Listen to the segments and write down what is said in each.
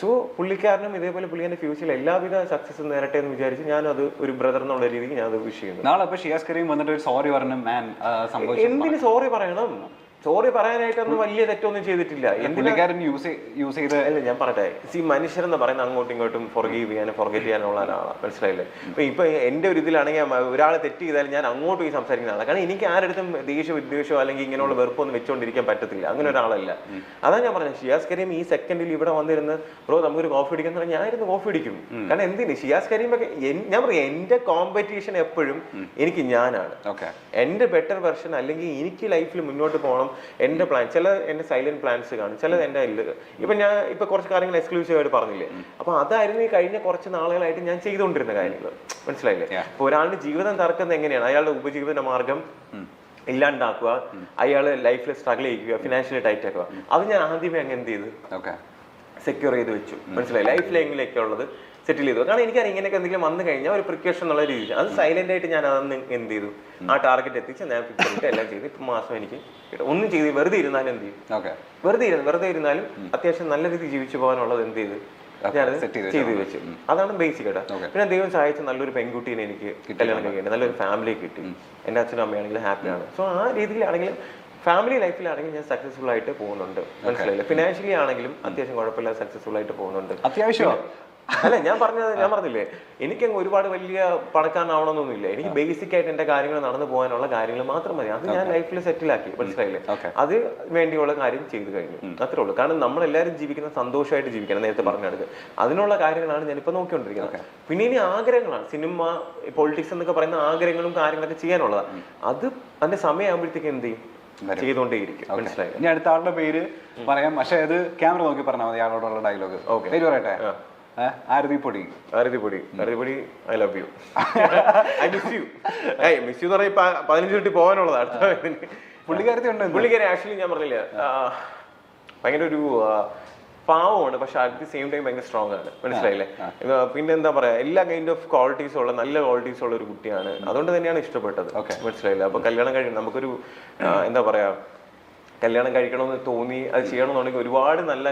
So പുള്ളിക്കാരനും ഇതേപോലെ പുള്ളിന്റെ ഫ്യൂച്ചറിൽ എല്ലാവിധ സക്സസ് നേരട്ടെ എന്ന് വിചാരിച്ച് ഞാനത് ഒരു ബ്രദർ എന്നുള്ള രീതിക്ക് ഞാൻ അത് വിഷ് ചെയ്യുന്നു. നാളെ ഇപ്പൊ ഷിയാസ് കരീം വന്നിട്ട് ഒരു സോറി പറഞ്ഞു മാൻ സംഭവിച്ചു, എന്തിന് സോറി പറയണം? സോറി പറയാനായിട്ടൊന്നും വലിയ തെറ്റൊന്നും ചെയ്തിട്ടില്ല. യൂസ് ചെയ്ത് അല്ല ഞാൻ പറയട്ടെ, മനുഷ്യരെന്ന് പറയുന്നത് അങ്ങോട്ടും ഇങ്ങോട്ടും ഫൊർഗീവ് ചെയ്യാനും ഫൊർഗെറ്റ് ചെയ്യാനുള്ള ഒരാളാണ്, മനസ്സിലായില്ലേ? ഇപ്പൊ എന്റെ ഒരു ഇതിലാണെങ്കിൽ ഒരാൾ തെറ്റ് ചെയ്താൽ ഞാൻ അങ്ങോട്ട് പോയി സംസാരിക്കുന്ന ആളാണ്. കാരണം എനിക്ക് ആരുടെ ദേഷ്യം വിദ്വേഷമോ അല്ലെങ്കിൽ ഇങ്ങനെയുള്ള വെറുപ്പൊന്നും വെച്ചുകൊണ്ടിരിക്കാൻ പറ്റത്തില്ല. അങ്ങനെ ഒരാളല്ല. അതാ ഞാൻ പറഞ്ഞത്, ഷിയാസ് കരീം ഈ സെക്കൻഡിൽ ഇവിടെ വന്നിരുന്ന് ബ്രോ നമുക്കൊരു കോഫി അടിക്കാൻ പറഞ്ഞാൽ ഞാൻ ഇരുന്ന് കോഫി അടിക്കും. കാരണം എന്തിന് ഷിയാസ് കരീമൊക്കെ ഞാൻ പറയാം, എന്റെ കോമ്പറ്റീഷൻ എപ്പോഴും എനിക്ക് ഞാനാണ്. എന്റെ ബെറ്റർ വെർഷൻ അല്ലെങ്കിൽ എനിക്ക് ലൈഫിൽ മുന്നോട്ട് പോകണം. എന്റെ പ്ലാൻ, ചില എന്റെ സൈലന്റ് പ്ലാൻസ് കാണും, ചിലത് എന്റെ ഇപ്പൊ ഞാൻ ഇപ്പൊ കുറച്ച് കാര്യങ്ങൾ എക്സ്ക്ലൂസീവ് ആയിട്ട് പറഞ്ഞില്ലേ, അപ്പൊ അതായിരുന്നു ഈ കഴിഞ്ഞ കുറച്ച് നാളുകളായിട്ട് ഞാൻ ചെയ്തുകൊണ്ടിരുന്ന കാര്യങ്ങൾ, മനസ്സിലായില്ലേ? ഇപ്പൊ ഒരാളുടെ ജീവിതം തറക്കുന്നത് എങ്ങനെയാണ്, അയാളുടെ ഉപജീവന മാർഗം ഇല്ലാണ്ടാക്കുക, അയാള് ലൈഫിൽ സ്ട്രഗിൾ ചെയ്യിക്കുക, ഫിനാൻഷ്യലി ടൈറ്റ് ആക്കുക, അത് ഞാൻ ആദ്യമേ അങ്ങ് എന്ത് ചെയ്ത് സെക്യൂർ ചെയ്ത് വെച്ചു, മനസ്സിലായി? ലൈഫ് ലൈനിലേക്ക് ഉള്ളത് സെറ്റിൽ ചെയ്തു. കാരണം എനിക്കറിയാം ഇങ്ങനെയൊക്കെ എന്തെങ്കിലും വന്നു കഴിഞ്ഞാൽ ഒരു പ്രിക്കോഷൻ എന്നുള്ള രീതിയിൽ അത് സൈലന്റ് ആയിട്ട് ഞാൻ അതൊന്ന് എന്ത് ചെയ്തു, ആ ടാർഗറ്റ് എത്തിച്ച് ഞാൻ ഫിക്സ് ചെയ്തിട്ട് എല്ലാം ചെയ്ത് ഇപ്പം മാസം എനിക്ക് ഒന്നും ചെയ്ത് വെറുതെ ഇരുന്നാലും എന്ത് ചെയ്യും, വെറുതെ ഇരുന്നാലും അത്യാവശ്യം നല്ല രീതിയിൽ ജീവിച്ചു പോകാനുള്ളത് എന്ത് ചെയ്ത് ഞാനത് ചെയ്ത് വെച്ചു. അതാണ് ബേസിക് ആയിട്ട്. പിന്നെ ദൈവം സഹായിച്ച നല്ലൊരു പെൺകുട്ടീനെ എനിക്ക് കല്യാണം കഴിക്കേണ്ടി, നല്ലൊരു ഫാമിലി കിട്ടി. എൻ്റെ അച്ഛനും അമ്മയാണെങ്കിലും ഹാപ്പിയാണ്. സോ ആ രീതിയിലാണെങ്കിലും ഫാമിലി ലൈഫിലാണെങ്കിലും ഞാൻ സക്സസ്ഫുൾ ആയിട്ട് പോകുന്നുണ്ട്, മനസ്സിലായില്ലേ? ഫിനാൻഷ്യലി ആണെങ്കിലും അത്യാവശ്യം കുഴപ്പമില്ലാതെ സക്സസ്ഫുൾ ആയിട്ട് പോകുന്നുണ്ട്. അത്യാവശ്യം അല്ല ഞാൻ പറഞ്ഞില്ലേ, എനിക്കങ്ങ് ഒരുപാട് വലിയ പണക്കാരനാവണമെന്നൊന്നുമില്ല. എനിക്ക് ബേസിക് ആയിട്ട് എന്റെ കാര്യങ്ങൾ നടന്നു പോകാനുള്ള കാര്യങ്ങൾ മാത്രം മതി. അത് ഞാൻ ലൈഫിൽ സെറ്റിലാക്കി, മനസ്സിലായില്ലേ? അത് വേണ്ടിയുള്ള കാര്യം ചെയ്തു കഴിഞ്ഞു, അത്രേ ഉള്ളൂ. കാരണം നമ്മളെല്ലാവരും ജീവിക്കുന്ന സന്തോഷമായിട്ട് ജീവിക്കണം, നേരത്തെ പറഞ്ഞെടുക്കുക. അതിനുള്ള കാര്യങ്ങളാണ് ഞാനിപ്പോൾ നോക്കിക്കൊണ്ടിരിക്കുന്നത്. പിന്നെ ഇനി ആഗ്രഹങ്ങളാണ്, സിനിമ, പൊളിറ്റിക്സ് എന്നൊക്കെ പറയുന്ന ആഗ്രഹങ്ങളും കാര്യങ്ങളൊക്കെ ചെയ്യാനുള്ളതാണ്. അത് അതിന്റെ സമയമാകുമ്പോഴത്തേക്ക് എന്ത് ചെയ്യും, ചെയ്തുകൊണ്ടേയിരിക്കും, മനസ്സിലായി? ഇനി അടുത്ത ആളുടെ പേര് പറയാം, പക്ഷെ അത് ക്യാമറ നോക്കി പറഞ്ഞാൽ മതി. ആളോടുള്ള ഡയലോഗ് പേര് പറയട്ടെ. ആരതിപ്പൊടി I love you, I miss you. Miss you എന്ന് പറഞ്ഞാൽ 15 മിനിറ്റ് പോകാനുള്ളത് അടുത്ത പുള്ളിക്കാരത്തി ഉണ്ട്. പുള്ളിക്കാരി ആക്ച്വലി ഞാൻ പറഞ്ഞില്ല, ഭയങ്കര ഒരു പാവമാണ്, പക്ഷെ അറ്റ് ദി സെയിം ടൈം ഭയങ്കര സ്ട്രോങ് ആണ്, മനസ്സിലായില്ലേ? പിന്നെ എന്താ പറയാ, എല്ലാ കൈൻഡ് ഓഫ് ക്വാളിറ്റീസ് ഉള്ള, നല്ല ക്വാളിറ്റീസ് ഉള്ള ഒരു കുട്ടിയാണ്. അതുകൊണ്ട് തന്നെയാണ് ഇഷ്ടപ്പെട്ടത്, മനസ്സിലായില്ലേ? അപ്പൊ കല്യാണം കഴിയും, നമുക്കൊരു എന്താ പറയാ, കല്യാണം കഴിക്കണമെന്ന് തോന്നി അത് ചെയ്യണമെന്നുണ്ടെങ്കിൽ ഒരുപാട് നല്ല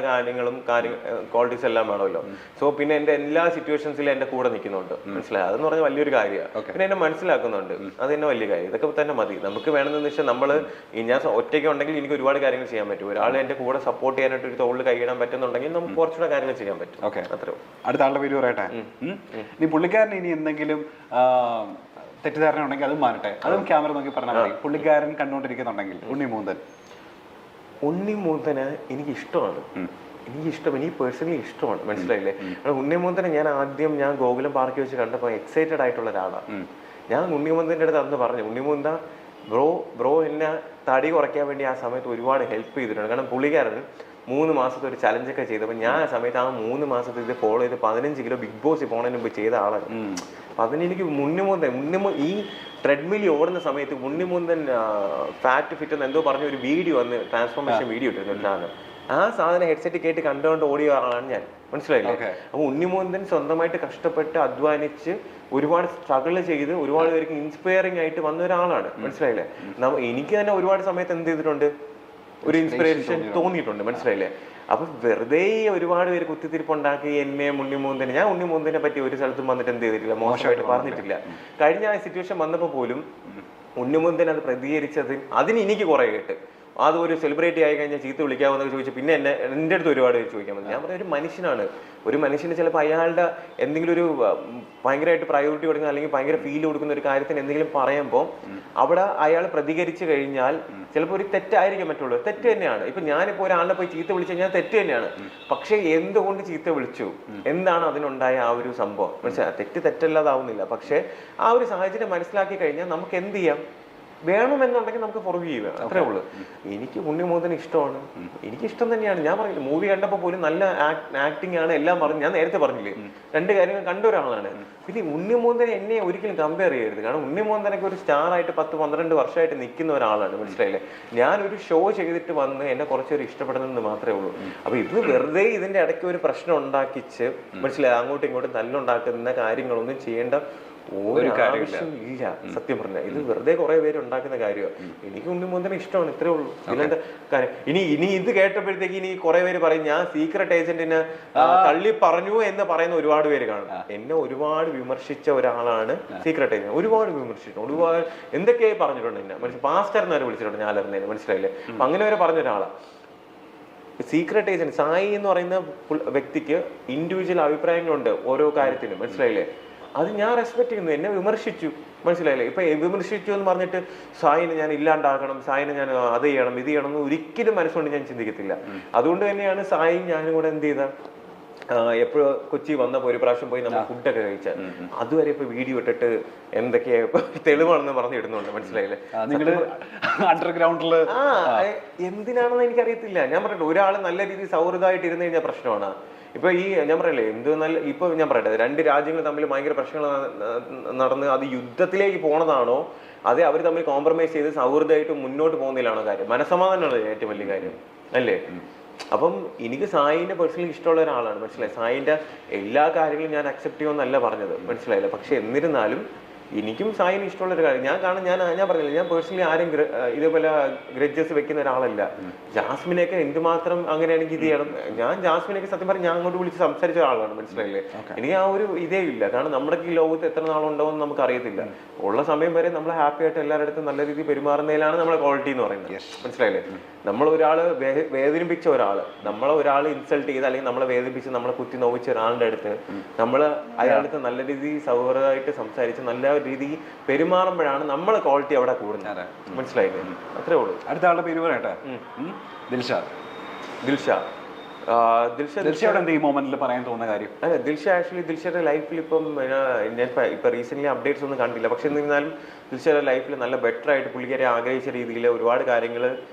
ക്വാളിറ്റീസ് എല്ലാം വേണമല്ലോ. സോ പിന്നെ എന്റെ എല്ലാ സിറ്റുവേഷൻസിലും എന്റെ കൂടെ നിൽക്കുന്നുണ്ട്, മനസ്സിലായി? അതെന്ന് പറഞ്ഞാൽ വലിയൊരു കാര്യമാണ്. പിന്നെ എന്നെ മനസ്സിലാക്കുന്നുണ്ട്, അത് തന്നെ വലിയ കാര്യം. ഇതൊക്കെ തന്നെ മതി. നമുക്ക് വേണമെന്ന് വെച്ചാൽ നമ്മള് ഞാൻ ഒറ്റയ്ക്ക് ഉണ്ടെങ്കിൽ എനിക്ക് ഒരുപാട് കാര്യങ്ങൾ ചെയ്യാൻ പറ്റും. ഒരാൾ എന്റെ കൂടെ സപ്പോർട്ട് ചെയ്യാനായിട്ട് ഒരു തോളിൽ കൈയിടാൻ പറ്റുന്നുണ്ടെങ്കിൽ നമുക്ക് കുറച്ചുകൂടെ കാര്യങ്ങൾ ചെയ്യാൻ പറ്റും. അത്രേ. അടുത്ത ആളുടെ പേര് പറയട്ടെ. നീ പുള്ളിക്കാരൻ ഇനി എന്തെങ്കിലും തെറ്റിദ്ധാരണ ഉണ്ടെങ്കിൽ അത് മാറട്ടെ, അതും ക്യാമറ നോക്കി പറഞ്ഞാൽ മതി. പുള്ളിക്കാരൻ കണ്ടുകൊണ്ടിരിക്കുന്നുണ്ടെങ്കിൽ ഉണ്ണിമൂന്തന് എനിക്ക് ഇഷ്ടമാണ്, എനിക്ക് പേഴ്സണലി ഇഷ്ടമാണ്, മനസ്സിലായില്ലേ? ഉണ്ണിമൂന്തനെ ഞാൻ ഗോകുലം പാർക്കിൽ വെച്ച് കണ്ടപ്പോൾ എക്സൈറ്റഡ് ആയിട്ടുള്ള ഒരാളാണ്. ഞാൻ ഉണ്ണിമൂന്തന്റെ അടുത്ത് അന്ന് പറഞ്ഞു, ഉണ്ണിമൂന്ത ബ്രോ എന്നെ തടി കുറയ്ക്കാൻ വേണ്ടി ആ സമയത്ത് ഒരുപാട് ഹെൽപ്പ് ചെയ്തിട്ടുണ്ട്. കാരണം പുള്ളിക്കാരൻ 3 മാസത്തെ ഒരു ചലഞ്ചൊക്കെ ചെയ്തപ്പോൾ ഞാൻ ആ സമയത്ത് ആ 3 മാസത്തെ ഇത് ഫോളോ ചെയ്ത് 15 കിലോ ബിഗ് ബോസ് പോണതിന് മുമ്പ് ചെയ്ത ആളാണ്. അപ്പൊ അതിനെനിക്ക് ഈ ട്രെഡ്മിൽ ഓടുന്ന സമയത്ത് ഉണ്ണിമൂന്തൻ ഫാറ്റ് ഫിറ്റ് എന്ന് എന്തോ പറഞ്ഞ ഒരു വീഡിയോ വന്ന് ട്രാൻസ്ഫോർമേഷൻ വീഡിയോ ഇട്ടിരുന്നു. ആ സാധനം ഹെഡ്സെറ്റ് കേട്ട് കണ്ടുകൊണ്ട് ഓടിയ ആളാണ് ഞാൻ, മനസ്സിലായില്ലേ? അപ്പൊ ഉണ്ണിമൂന്തൻ സ്വന്തമായിട്ട് കഷ്ടപ്പെട്ട് അധ്വാനിച്ച് ഒരുപാട് സ്ട്രഗിൾ ചെയ്ത് ഒരുപാട് പേർക്ക് ഇൻസ്പയറിംഗ് ആയിട്ട് വന്ന ഒരാളാണ്, മനസ്സിലായില്ലേ? എനിക്ക് തന്നെ ഒരുപാട് സമയത്ത് എന്ത് ചെയ്തിട്ടുണ്ട്, ഒരു ഇൻസ്പിറേഷൻ തോന്നിയിട്ടുണ്ട്, മനസ്സിലായില്ലേ? അപ്പൊ വെറുതെ ഒരുപാട് പേര് കുത്തിത്തിരിപ്പുണ്ടാക്കി ഞാൻ ഉണ്ണിമൂന്തനെ പറ്റി ഒരു സ്ഥലത്തും വന്നിട്ട് എന്ത് ചെയ്തിട്ടില്ല, മോശമായിട്ട് പറഞ്ഞിട്ടില്ല. കഴിഞ്ഞ ആ സിറ്റുവേഷൻ വന്നപ്പോൾ പോലും ഉണ്ണിമൂന്തൻ അത് പ്രതികരിച്ചത് അതിന് എനിക്ക് കുറെ കേട്ട്, അത് ഒരു സെലിബ്രിറ്റി ആയി കഴിഞ്ഞാൽ ചീത്ത വിളിക്കാമെന്നൊക്കെ ചോദിച്ചു. പിന്നെ എൻ്റെ അടുത്ത് ഒരുപാട് പേര് ചോദിക്കാൻ പറ്റും. ഞാൻ പറഞ്ഞ ഒരു മനുഷ്യനാണ്, ഒരു മനുഷ്യന് ചിലപ്പോൾ അയാളുടെ എന്തെങ്കിലും ഒരു ഭയങ്കരമായിട്ട് പ്രയോറിറ്റി കൊടുക്കുന്ന അല്ലെങ്കിൽ ഭയങ്കര ഫീൽ കൊടുക്കുന്ന ഒരു കാര്യത്തിന് എന്തെങ്കിലും പറയുമ്പോൾ അവിടെ അയാൾ പ്രതികരിച്ചു കഴിഞ്ഞാൽ ചിലപ്പോൾ ഒരു തെറ്റായിരിക്കും, മറ്റുള്ളൂ തെറ്റ് തന്നെയാണ്. ഇപ്പൊ ഞാനിപ്പോൾ ഒരാളിനെ പോയി ചീത്ത വിളിച്ചു കഴിഞ്ഞാൽ തെറ്റ് തന്നെയാണ്. പക്ഷെ എന്തുകൊണ്ട് ചീത്ത വിളിച്ചു, എന്താണ് അതിനുണ്ടായ ആ ഒരു സംഭവം, മനസ്സിലായി? തെറ്റല്ലാതാവുന്നില്ല. പക്ഷെ ആ ഒരു സാഹചര്യം മനസ്സിലാക്കി കഴിഞ്ഞാൽ നമുക്ക് എന്ത് ചെയ്യാം, വേണമെന്നുണ്ടെങ്കിൽ നമുക്ക് ഫോർഗീവ് ചെയ്യാം, അത്രേ ഉള്ളൂ. എനിക്ക് ഉണ്ണിമൂന്തൻ ഇഷ്ടമാണ്, എനിക്കിഷ്ടം തന്നെയാണ്. ഞാൻ പറഞ്ഞില്ല, മൂവി കണ്ടപ്പോൾ പോലും നല്ല ആക്ടിങ് ആണ്, എല്ലാം പറഞ്ഞു. ഞാൻ നേരത്തെ പറഞ്ഞില്ലേ, 2 കാര്യങ്ങൾ കണ്ട ഒരാളാണ്. പിന്നെ ഉണ്ണിമൂന്തനെ എന്നെ ഒരിക്കലും കമ്പയർ ചെയ്യരുത്. കാരണം ഉണ്ണിമൂന്തനൊക്കെ ഒരു സ്റ്റാർ ആയിട്ട് 10-12 വർഷമായിട്ട് നിൽക്കുന്ന ഒരാളാണ്, മനസ്സിലായില്ലേ? ഞാനൊരു ഷോ ചെയ്തിട്ട് വന്ന് എന്നെ കുറച്ചൊരു ഇഷ്ടപ്പെടുന്നത് മാത്രമേ ഉള്ളൂ. അപ്പൊ ഇത് വെറുതെ ഇതിന്റെ ഇടയ്ക്ക് ഒരു പ്രശ്നം ഉണ്ടാക്കിച്ച്, മനസ്സിലായി, അങ്ങോട്ടും ഇങ്ങോട്ടും തല്ലുണ്ടാക്കുന്ന കാര്യങ്ങളൊന്നും ചെയ്യേണ്ട ഒരു ആവശ്യമില്ല. സത്യം പറഞ്ഞ ഇത് വെറുതെ കുറെ പേര് ഉണ്ടാക്കുന്ന കാര്യമാണ്. എനിക്ക് ഉണ്ണിമുന്തനെ ഇഷ്ടമാണ്, ഇത്രേ ഉള്ളൂ. ഇതിലെന്താ കാര്യം? ഇനി ഇത് കേട്ടപ്പോഴത്തേക്ക് ഇനി കുറെ പേര് പറയും ഞാൻ സീക്രട്ട് ഏജന്റിനെ തള്ളി പറഞ്ഞു എന്ന് പറയുന്ന ഒരുപാട് പേര് കാണും. എന്നെ ഒരുപാട് വിമർശിച്ച ഒരാളാണ് സീക്രട്ട് ഏജന്റ്. ഒരുപാട് വിമർശിച്ചിട്ടുണ്ട്, ഒരുപാട് എന്തൊക്കെയായി പറഞ്ഞിട്ടുണ്ട്. എന്നെ പാസ്റ്റർ എന്നവരെ വിളിച്ചിട്ടുണ്ട് ഞാൻ അറിഞ്ഞതിന്, മനസ്സിലായില്ലേ? അപ്പൊ അങ്ങനെ വരെ പറഞ്ഞ ഒരാളാണ് സീക്രട്ട് ഏജന്റ്. സായി എന്ന് പറയുന്ന വ്യക്തിക്ക് ഇൻഡിവിജ്വൽ അഭിപ്രായങ്ങളുണ്ട് ഓരോ കാര്യത്തിനും, മനസ്സിലായില്ലേ? അത് ഞാൻ റെസ്പെക്ട് ചെയ്യുന്നു. എന്നെ വിമർശിച്ചു, മനസ്സിലായില്ലേ? ഇപ്പൊ വിമർശിച്ചു എന്ന് പറഞ്ഞിട്ട് സായിനെ ഞാൻ ഇല്ലാണ്ടാക്കണം, സായിനെ ഞാൻ അത് ചെയ്യണം ഇത് ചെയ്യണം എന്ന് ഒരിക്കലും മനസ്സുകൊണ്ട് ഞാൻ ചിന്തിക്കത്തില്ല. അതുകൊണ്ട് തന്നെയാണ് സായും ഞാനും കൂടെ എന്ത് ചെയ്ത എപ്പോഴും കൊച്ചി വന്നപ്പോ ഒരു പ്രാവശ്യം പോയി നമ്മൾ ഫുഡൊക്കെ കഴിച്ചാൽ അതുവരെ ഇപ്പൊ വീഡിയോ ഇട്ടിട്ട് എന്തൊക്കെയാ തെളിവാണെന്ന് പറഞ്ഞിടുന്നുണ്ട്, മനസ്സിലായില്ലേ? അണ്ടർഗ്രൗണ്ടില് എന്തിനാണെന്ന് എനിക്കറിയത്തില്ല. ഞാൻ പറഞ്ഞിട്ട് ഒരാൾ നല്ല രീതിയിൽ സൗഹൃദമായിട്ട് ഇരുന്ന് കഴിഞ്ഞാൽ പ്രശ്നമാണ്. ഇപ്പൊ ഈ ഞാൻ പറയല്ലേ എന്ത് നല്ല ഇപ്പൊ ഞാൻ പറയട്ടെ 2 രാജ്യങ്ങൾ തമ്മിൽ ഭയങ്കര പ്രശ്നങ്ങൾ നടന്ന് അത് യുദ്ധത്തിലേക്ക് പോണതാണോ അതെ അവർ തമ്മിൽ കോംപ്രമൈസ് ചെയ്ത് സൗഹൃദമായിട്ട് മുന്നോട്ട് പോകുന്നതിലാണോ കാര്യം? മനസ്സമാധാനമാണ് ഏറ്റവും വലിയ കാര്യം, അല്ലേ? അപ്പം എനിക്ക് സായിനെ പേഴ്സണലി ഇഷ്ടമുള്ള ഒരാളാണ്, മനസ്സിലായി? സായിന്റെ എല്ലാ കാര്യങ്ങളും ഞാൻ അക്സെപ്റ്റ് ചെയ്യുമെന്നല്ല പറഞ്ഞത്, മനസ്സിലായില്ല? പക്ഷെ എന്നിരുന്നാലും എനിക്കും സായിന് ഇഷ്ടമുള്ള ഒരു കാര്യം ഞാൻ പറഞ്ഞില്ല, ഞാൻ പേഴ്സണലി ആരും ഇതേപോലെ ഗ്രഡ്ജസ് വെക്കുന്ന ഒരാളല്ല. ജാസ്മിനെയൊക്കെ എന്തുമാത്രം അങ്ങനെയാണെങ്കിൽ ഇത് ചെയ്യണം. ഞാൻ ജാസ്മിനെയൊക്കെ സത്യം പറഞ്ഞാൽ ഞാൻ അങ്ങോട്ട് വിളിച്ച് സംസാരിച്ച ഒരാളാണ്, മനസ്സിലായില്ലേ? എനിക്ക് ആ ഒരു ഇതേ ഇല്ല. കാരണം നമ്മുടെ ഈ ലോകത്ത് എത്ര നാളുണ്ടാവും നമുക്ക് അറിയത്തില്ല. ഉള്ള സമയം വരെ നമ്മൾ ഹാപ്പി ആയിട്ട് എല്ലാവരുടെ അടുത്തും നല്ല രീതിയിൽ പെരുമാറുന്നതിലാണ് നമ്മളെ ക്വാളിറ്റി എന്ന് പറയുന്നത്, മനസ്സിലായില്ലേ? നമ്മൾ ഒരാള് വേദനിപ്പിച്ച ഒരാള്, നമ്മളെ ഒരാൾ ഇൻസൾട്ട് ചെയ്ത് അല്ലെങ്കിൽ നമ്മളെ വേദനിപ്പിച്ച് നമ്മളെ കുത്തി നോവിച്ച ഒരാളുടെ അടുത്ത് നമ്മൾ അയാളുടെ നല്ല രീതിയിൽ സൗഹൃദമായിട്ട് സംസാരിച്ച് നല്ല രീതിയിൽ പെരുമാറുമ്പോഴാണ് നമ്മളെ ക്വാളിറ്റി അവിടെ കൂടുന്നത്, മനസ്സിലായില്ലേ? അത്രേ ഉള്ളൂ. അടുത്ത ആളുടെ പേര് പറയട്ടെ. ദിൽഷയോട് എന്ത് ഈ മൊമെന്റിൽ പറയാൻ തോന്നുന്ന കാര്യം? അല്ല, ദിൽഷയുടെ ലൈഫിൽ ഇപ്പം ഞാൻ ഇപ്പൊ റീസെന്റ് അപ്ഡേറ്റ്സ് ഒന്നും കണ്ടില്ല. പക്ഷെ എന്നിരുന്നാലും ദിൽഷയുടെ ലൈഫിൽ നല്ല ബെറ്റർ ആയിട്ട് പുള്ളിക്കാരെ ആഗ്രഹിച്ച രീതിയിൽ ഒരുപാട് കാര്യങ്ങൾ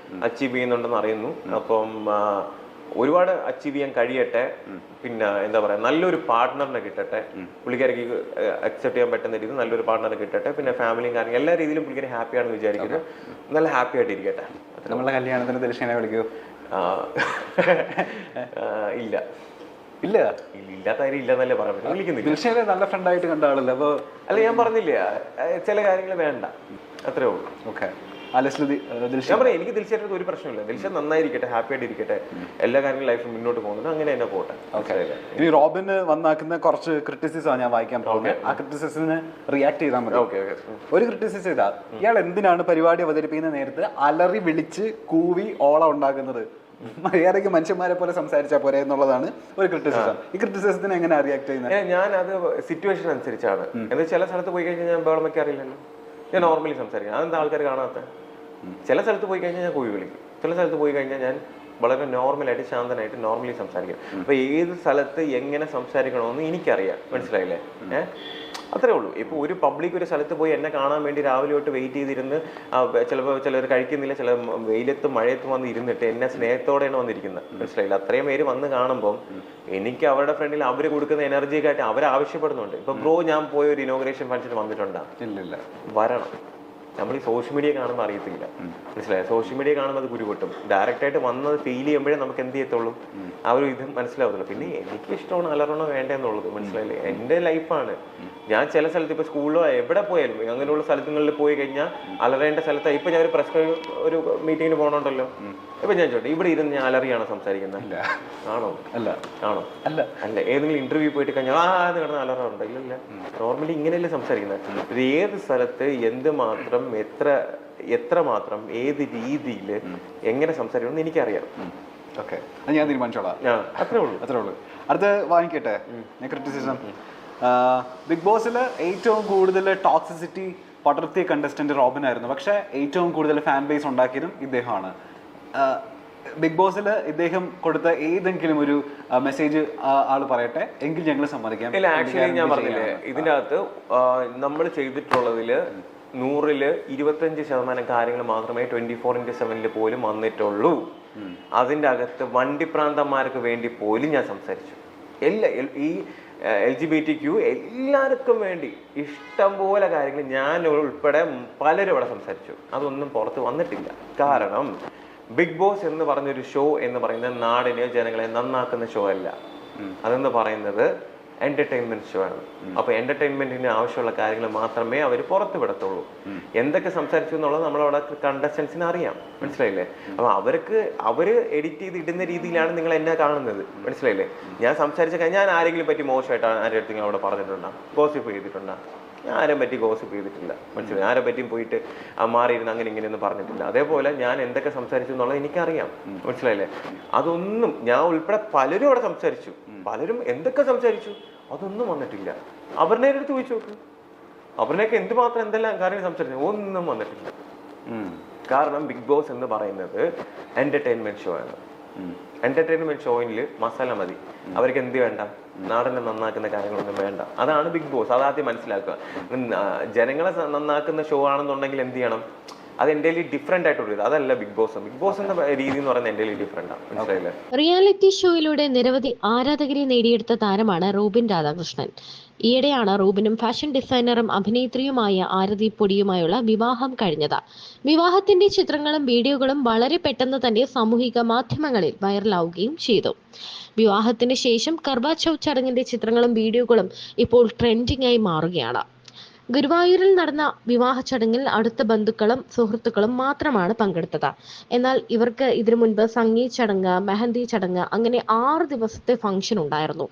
അച്ചീവ് ചെയ്യുന്നുണ്ടെന്ന് അറിയുന്നു. അപ്പം ഒരുപാട് അച്ചീവ് ചെയ്യാൻ കഴിയട്ടെ. പിന്നെ എന്താ പറയാ, നല്ലൊരു പാർട്ട്ണറിനെ കിട്ടട്ടെ, പുള്ളിക്കാർക്ക് അക്സെപ്റ്റ് ചെയ്യാൻ പറ്റുന്ന രീതിയിൽ നല്ലൊരു പാർട്ട്ണറെ കിട്ടട്ടെ. പിന്നെ ഫാമിലിയും കാര്യങ്ങളും എല്ലാ രീതിയിലും പുള്ളിക്കാരി ഹാപ്പിയാണെന്ന് വിചാരിക്കുന്നു. നല്ല ഹാപ്പി ആയിട്ട് ഇരിക്കട്ടെ. നമ്മളെ കല്യാണത്തിന് ദിൽഷനെ വിളിക്കൂ? ഇല്ല ഇല്ല ഇല്ലാത്ത കാര്യം ഇല്ലെന്നല്ലേ പറയാൻ വിളിക്കുന്നില്ല. ദിൽഷനെ നല്ല ഫ്രണ്ടായിട്ട് കണ്ട ആളല്ലേ? അപ്പൊ അല്ല, ഞാൻ പറഞ്ഞില്ലേ ചില കാര്യങ്ങൾ വേണ്ട, അത്രേ ഉള്ളൂ. ഓക്കെ. ഞാൻ പറയാം, എനിക്ക് ദിൽഷയുടെ ഒരു പ്രശ്നമില്ല. ദിൽഷ നന്നായിരിക്കട്ടെ, ഹാപ്പി ആയിട്ട് ഇരിക്കട്ടെ, എല്ലാ കാര്യങ്ങളും ലൈഫിൽ മുന്നോട്ട് പോകുന്നത് അങ്ങനെ തന്നെ പോട്ടെ. ഇനി റോബിന് വന്നാക്കുന്ന കുറച്ച് ക്രിറ്റിസിസം ഞാൻ വായിക്കാൻ പോകുന്നത്. ആ ക്രിറ്റിസിസിന് റിയാക്ട് ചെയ്താൽ മതി. ഒരു ക്രിറ്റിസിസം ഇതാ, ഇയാൾ എന്തിനാണ് പരിപാടി അവതരിപ്പിക്കുന്ന നേരത്ത് അലറി വിളിച്ച് കൂവി ഓളം ഉണ്ടാക്കുന്നത്? മര്യാദയ്ക്ക് മനുഷ്യന്മാരെ പോലെ സംസാരിച്ചാൽ പോരെ എന്നുള്ളതാണ് ഒരു ക്രിറ്റിസിസം. ഈ ക്രിറ്റിസിസത്തിന് എങ്ങനെ റിയാക്ട് ചെയ്യുന്നത്? ഞാൻ അത് സിറ്റുവേഷൻ അനുസരിച്ചാണ്. എന്താ ചില സ്ഥലത്ത് പോയി കഴിഞ്ഞാൽ ഞാൻ ബഹളം വെക്കാറില്ലല്ലോ, ഞാൻ നോർമലി സംസാരിക്കാം. അതെന്താ ആൾക്കാർ കാണാത്ത? ചില സ്ഥലത്ത് പോയി കഴിഞ്ഞാൽ ഞാൻ കൂവി വിളിക്കും, ചില സ്ഥലത്ത് പോയി കഴിഞ്ഞാൽ ഞാൻ വളരെ നോർമലായിട്ട് ശാന്തനായിട്ട് നോർമലി സംസാരിക്കും. അപ്പൊ ഏത് സ്ഥലത്ത് എങ്ങനെ സംസാരിക്കണമെന്ന് എനിക്കറിയാം, മനസ്സിലായില്ലേ? അത്രേ ഉള്ളൂ. ഇപ്പൊ ഒരു പബ്ലിക് ഒരു സ്ഥലത്ത് പോയി എന്നെ കാണാൻ വേണ്ടി രാവിലെ തൊട്ട് വെയിറ്റ് ചെയ്തിരുന്ന് ചിലപ്പോൾ ചിലർ കഴിക്കുന്നില്ല, ചില വെയിലത്തും മഴയത്തും വന്ന് ഇരുന്നിട്ട് എന്നെ സ്നേഹത്തോടെയാണ് വന്നിരിക്കുന്നത്, മനസ്സിലായില്ല? അത്രയും പേര് വന്ന് കാണുമ്പോൾ എനിക്ക് അവരുടെ ഫ്രണ്ടിൽ അവർ കൊടുക്കുന്ന എനർജിയൊക്കെ ആയിട്ട് അവർ ആവശ്യപ്പെടുന്നുണ്ട്. ഇപ്പൊ ബ്രോ ഞാൻ പോയ ഒരു ഇനോഗ്രേഷൻ ഫംഗ്ഷന് വന്നിട്ടുണ്ടോ? ഇല്ല. വരണം. നമ്മൾ ഈ സോഷ്യൽ മീഡിയ കാണുമ്പോൾ അറിയത്തില്ല, മനസ്സിലായി? സോഷ്യൽ മീഡിയ കാണുമ്പോൾ അത് കുരുപൊട്ടും. ഡയറക്റ്റ് ആയിട്ട് വന്നത് ഫീൽ ചെയ്യുമ്പോഴേ നമുക്ക് എന്ത് ചെയ്യത്തുള്ളൂ, ആ ഒരു ഇത് മനസ്സിലാവത്തുള്ളൂ. പിന്നെ എനിക്ക് ഇഷ്ടമാണ് അലറണോ വേണ്ടെന്നുള്ളത്, മനസ്സിലായില്ലേ? എൻ്റെ ലൈഫാണ്. ഞാൻ ചില സ്ഥലത്ത് ഇപ്പൊ സ്കൂളിലോ എവിടെ പോയാലും അങ്ങനെയുള്ള സ്ഥലങ്ങളിൽ പോയി കഴിഞ്ഞാൽ അലറേണ്ട സ്ഥലത്ത് ഇപ്പൊ ഞാൻ ഒരു മീറ്റിങ്ങിന് പോകണുണ്ടല്ലോ, ഇപ്പൊ ഞാൻ ചോട്ടെ ഇവിടെ ഇരുന്ന് ഞാൻ അലറിയാണോ സംസാരിക്കുന്നത്? ആണോ? അല്ല. ആണോ? അല്ല. ഏതെങ്കിലും ഇന്റർവ്യൂ പോയിട്ട് കഴിഞ്ഞാൽ അത് കിടന്ന് അലറുണ്ടോ? ഇല്ല. നോർമലി ഇങ്ങനെയല്ലേ സംസാരിക്കുന്നത്. ഇത് ഏത് സ്ഥലത്ത് എന്തുമാത്രം എത്രമാത്രം ഏത് രീതിയിൽ എങ്ങനെ സംസാരിക്കണം എനിക്കറിയാം. ഓക്കെ, അത് ഞാൻ തീരുമാനിച്ചോളാം. അത്രേ ഉള്ളൂ. അടുത്ത് വാങ്ങിക്കട്ടെ ക്രിറ്റിസിസം. ബിഗ് ബോസിൽ ഏറ്റവും കൂടുതൽ ടോക്സിസിറ്റി പടർത്തിയ കണ്ടസ്റ്റന്റ് റോബിൻ ആയിരുന്നു. പക്ഷെ ഏറ്റവും കൂടുതൽ ഫാൻ ബേസ് ഉണ്ടാക്കിയതും ഇദ്ദേഹമാണ്. ബിഗ് ബോസിൽ ഇദ്ദേഹം കൊടുത്ത ഏതെങ്കിലും ഒരു മെസ്സേജ് ആള് പറയട്ടെ, എങ്കിൽ ഞങ്ങൾ സമ്മതിക്കാം. ഇല്ല, ആക്ച്വലി ഞാൻ പറഞ്ഞില്ലേ, ഇതിൻ്റെ അകത്ത് നമ്മൾ ചെയ്തിട്ടുള്ളതിൽ 100-ൽ 25% കാര്യങ്ങൾ മാത്രമേ 24/7 പോലും വന്നിട്ടുള്ളൂ. അതിൻ്റെ അകത്ത് വണ്ടിപ്രാന്തന്മാർക്ക് വേണ്ടി പോലും ഞാൻ സംസാരിച്ചു. ഈ LGBTQ എല്ലാവർക്കും വേണ്ടി ഇഷ്ടംപോലെ കാര്യങ്ങൾ ഞാൻ ഉൾപ്പെടെ പലരും ഇവിടെ സംസാരിച്ചു. അതൊന്നും പുറത്ത് വന്നിട്ടില്ല. കാരണം ബിഗ് ബോസ് എന്ന് പറഞ്ഞൊരു ഷോ എന്ന് പറയുന്നത് നാടിനെ ജനങ്ങളെ നന്നാക്കുന്ന ഷോ അല്ല. അതെന്ന് പറയുന്നത് എന്റർടൈൻമെന്റ് ഷോ ആണ്. അപ്പൊ എന്റർടൈൻമെന്റിന് ആവശ്യമുള്ള കാര്യങ്ങൾ മാത്രമേ അവർ പുറത്ത് വിടത്തുള്ളൂ. എന്തൊക്കെ സംസാരിച്ചു എന്നുള്ളത് നമ്മളവിടെ കണ്ടസ്റ്റൻസിന് അറിയാം, മനസ്സിലായില്ലേ? അപ്പൊ അവര് എഡിറ്റ് ചെയ്ത് ഇടുന്ന രീതിയിലാണ് നിങ്ങൾ എന്നെ കാണുന്നത്, മനസ്സിലായില്ലേ? ഞാൻ സംസാരിച്ച കഴിഞ്ഞാൽ ഞാൻ ആരെങ്കിലും പറ്റി മോശമായിട്ട് ആരുടെ അടുത്ത് അവിടെ പറഞ്ഞിട്ടുണ്ടോ, ഗോസിപ്പ് ചെയ്തിട്ടുണ്ടോ? ഞാൻ ആരെ പറ്റി ഗോസിപ്പ് ചെയ്തിട്ടില്ല, മനസ്സിലായി? ആരെ പറ്റിയും പോയിട്ട് മാറിയിരുന്ന് അങ്ങനെ ഇങ്ങനെയൊന്നും പറഞ്ഞിട്ടില്ല. അതേപോലെ ഞാൻ എന്തൊക്കെ സംസാരിച്ചു എന്നുള്ളത് എനിക്കറിയാം, മനസ്സിലായില്ലേ? അതൊന്നും ഞാൻ ഉൾപ്പെടെ പലരും അവിടെ സംസാരിച്ചു, പലരും എന്തൊക്കെ സംസാരിച്ചു അതൊന്നും വന്നിട്ടില്ല. അവരുടെ അടുത്ത് ചോദിച്ചു നോക്ക്, അവരുടെയൊക്കെ എന്തുമാത്രം എന്തെല്ലാം കാര്യം സംസാരിച്ചു, ഒന്നും വന്നിട്ടില്ല. കാരണം ബിഗ് ബോസ് എന്ന് പറയുന്നത് എന്റർടൈൻമെന്റ് ഷോ ആണ്. എന്റർടൈൻമെന്റ് ഷോയിൽ മസാല മതി, അവർക്ക് എന്ത് വേണ്ട, നാടിനെ നന്നാക്കുന്ന കാര്യങ്ങളൊന്നും വേണ്ട. അതാണ് ബിഗ് ബോസ്. അതാദ്യം മനസ്സിലാക്കുക. ജനങ്ങളെ നന്നാക്കുന്ന ഷോ ആണെന്നുണ്ടെങ്കിൽ എന്ത് ചെയ്യണം, അത് എൻ്റെ ഡിഫറെന്റ് ആയിട്ടുള്ള ഇത്, അതല്ല ബിഗ് ബോസ്. ബിഗ് ബോസ് എന്ന രീതി എന്ന് പറയുന്നത് എൻ്റെ ഡിഫറെന്റ് ആണ്, മനസ്സിലായില്ലേ? റിയാലിറ്റി ഷോയിലൂടെ നിരവധി ആരാധകരെ നേടിയെടുത്ത താരമാണ് റോബിൻ രാധാകൃഷ്ണൻ. ഈയിടെയാണ് റോബിനും ഫാഷൻ ഡിസൈനറും അഭിനേത്രിയുമായ ആരതി പൊടിയുമായുള്ള വിവാഹം കഴിഞ്ഞത്. വിവാഹത്തിന്റെ ചിത്രങ്ങളും വീഡിയോകളും വളരെ പെട്ടെന്ന് തന്നെ സാമൂഹിക മാധ്യമങ്ങളിൽ വൈറലാവുകയും ചെയ്തു. വിവാഹത്തിന് ശേഷം കർവാ ചൗത്ത് ചടങ്ങിന്റെ ചിത്രങ്ങളും വീഡിയോകളും ഇപ്പോൾ ട്രെൻഡിംഗ് ആയി മാറുകയാണ്. ഗുരുവായൂരിൽ നടന്ന വിവാഹ ചടങ്ങിൽ അടുത്ത ബന്ധുക്കളും സുഹൃത്തുക്കളും മാത്രമാണ് പങ്കെടുത്തത്. എന്നാൽ ഇവർക്ക് ഇതിനു മുൻപ് സംഗീത് ചടങ്ങ്, മെഹന്തി ചടങ്ങ് അങ്ങനെ 6 ദിവസത്തെ ഫംഗ്ഷൻ ഉണ്ടായിരുന്നു.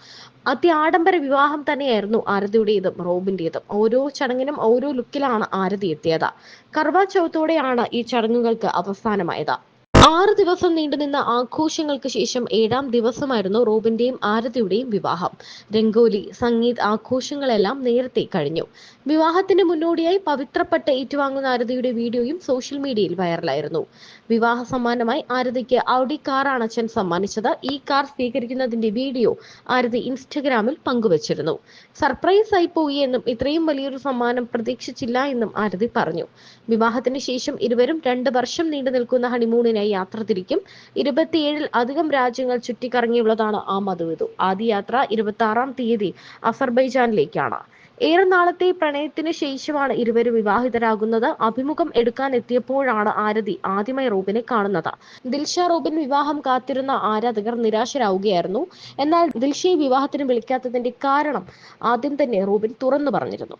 അത്യാഡംബര വിവാഹം തന്നെയായിരുന്നു ആരതിയുടേതും റോബിന്റേതും. ഓരോ ചടങ്ങിനും ഓരോ ലുക്കിലാണ് ആരതി എത്തിയത്. കർവാ ചൗത്തോടെയാണ് ഈ ചടങ്ങുകൾക്ക് അവസാനമായത്. 6 ദിവസം നീണ്ടുനിന്ന ആഘോഷങ്ങൾക്ക് ശേഷം 7ാം ദിവസമായിരുന്നു റോബിന്റെയും ആരതിയുടെയും വിവാഹം. രംഗോലി, സംഗീത് ആഘോഷങ്ങളെല്ലാം നേരത്തെ കഴിഞ്ഞു. വിവാഹത്തിന് മുന്നോടിയായി പവിത്രപ്പെട്ട് ഏറ്റുവാങ്ങുന്ന ആരതിയുടെ വീഡിയോയും സോഷ്യൽ മീഡിയയിൽ വൈറലായിരുന്നു. വിവാഹ സമ്മാനമായി ആരതിക്ക് ഔഡി കാറാണ് അച്ഛൻ സമ്മാനിച്ചത്. ഈ കാർ സ്വീകരിക്കുന്നതിന്റെ വീഡിയോ ആരതി ഇൻസ്റ്റഗ്രാമിൽ പങ്കുവച്ചിരുന്നു. സർപ്രൈസ് ആയി പോയി എന്നും ഇത്രയും വലിയൊരു സമ്മാനം പ്രതീക്ഷിച്ചില്ല എന്നും ആരതി പറഞ്ഞു. വിവാഹത്തിന് ശേഷം ഇരുവരും 2 വർഷം നീണ്ടു നിൽക്കുന്ന ഹണിമൂണിനായി യാത്ര തിരിക്കും. 27-ൽ അധികം രാജ്യങ്ങൾ ചുറ്റിക്കറങ്ങിയുള്ളതാണ് ആ മധുവിധു. ആദ്യ യാത്ര 26-ാം തീയതി അസർബൈജാനിലേക്കാണ്. ഏറെ നാളത്തെ പ്രണയത്തിന് ശേഷമാണ് ഇരുവരും വിവാഹിതരാകുന്നത്. അഭിമുഖം എടുക്കാൻ എത്തിയപ്പോഴാണ് ആരതി ആദ്യമായി റോബിനെ കാണുന്നത്. ദിൽഷ റോബിൻ വിവാഹം കാത്തിരുന്ന ആരാധകർ നിരാശരാവുകയായിരുന്നു. എന്നാൽ ദിൽഷയെ വിവാഹത്തിന് വിളിക്കാത്തതിന്റെ കാരണം ആദ്യം തന്നെ റോബിൻ തുറന്നു പറഞ്ഞിരുന്നു.